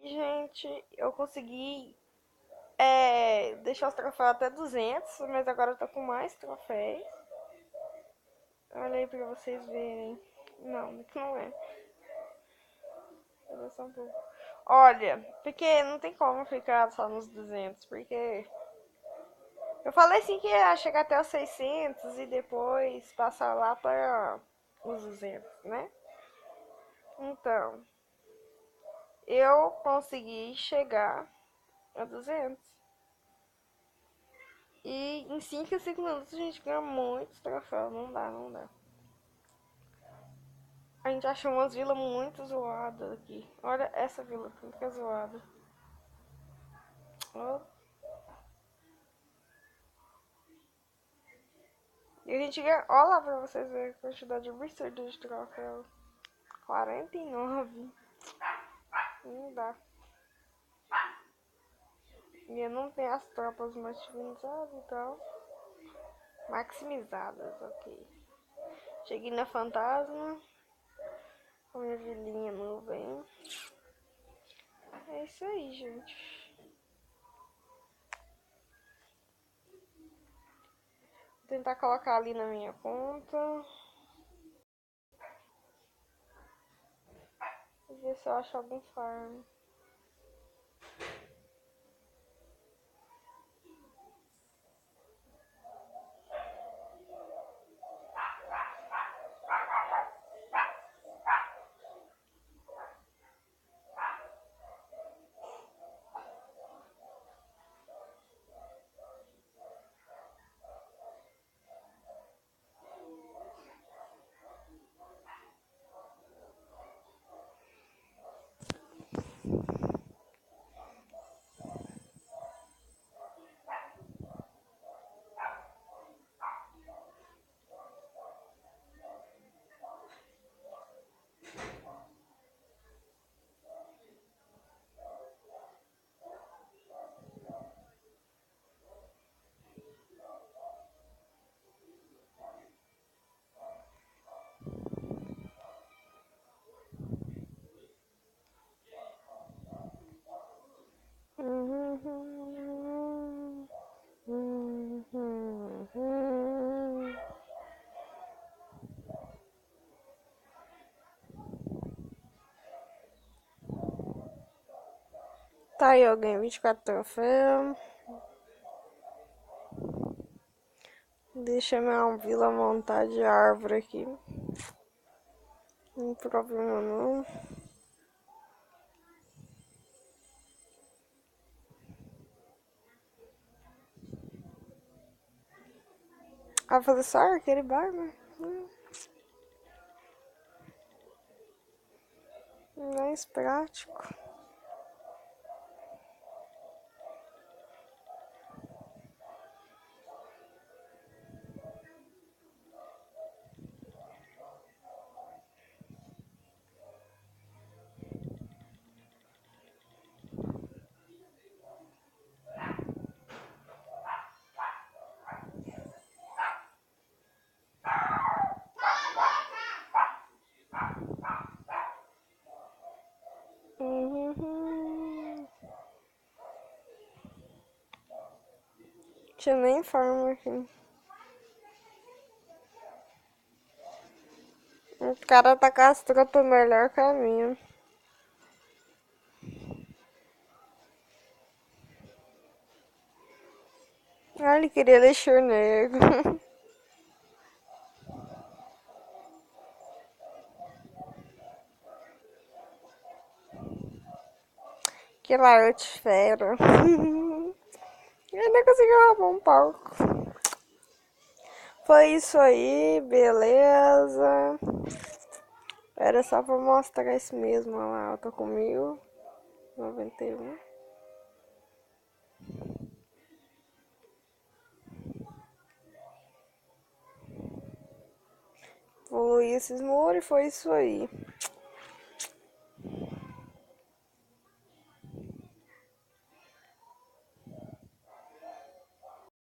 Gente, eu consegui deixar os troféus até 200, mas agora eu tô com mais troféus. Olha aí pra vocês verem. Não, não é. Só um pouco. Olha, porque não tem como ficar só nos 200, porque eu falei assim que ia chegar até os 600 e depois passar lá para os 200, né? Então, eu consegui chegar a 200. E em 5 a 5 minutos a gente ganha muitos troféus. Não dá, não dá. A gente achou umas vilas muito zoadas aqui. Olha essa vila, como que é zoada. Ó. E a gente ganha. Olha lá pra vocês verem a quantidade absurda de troféus. 49. Não dá. E não tem as tropas maximizadas e tal. Maximizadas, ok. Cheguei na fantasma. Com a minha vilinha nuvem. É isso aí, gente. Vou tentar colocar ali na minha conta. E ver se eu acho algum farm. Tá aí, eu ganhei 24 troféus. Deixa minha vila montar de árvore aqui. Não tem problema não. Ah, fazer só aquele barba? Mais prático. Tinha nem forma aqui. O cara tá com as tropas melhor que a minha. Ah, ele queria Elixir Negro. Que larotfera. Ele nem conseguiu roubar um palco. Foi isso aí, beleza. Era só pra mostrar isso mesmo. Olha lá, eu tô com 1091. Evoluí esses muros e foi isso aí.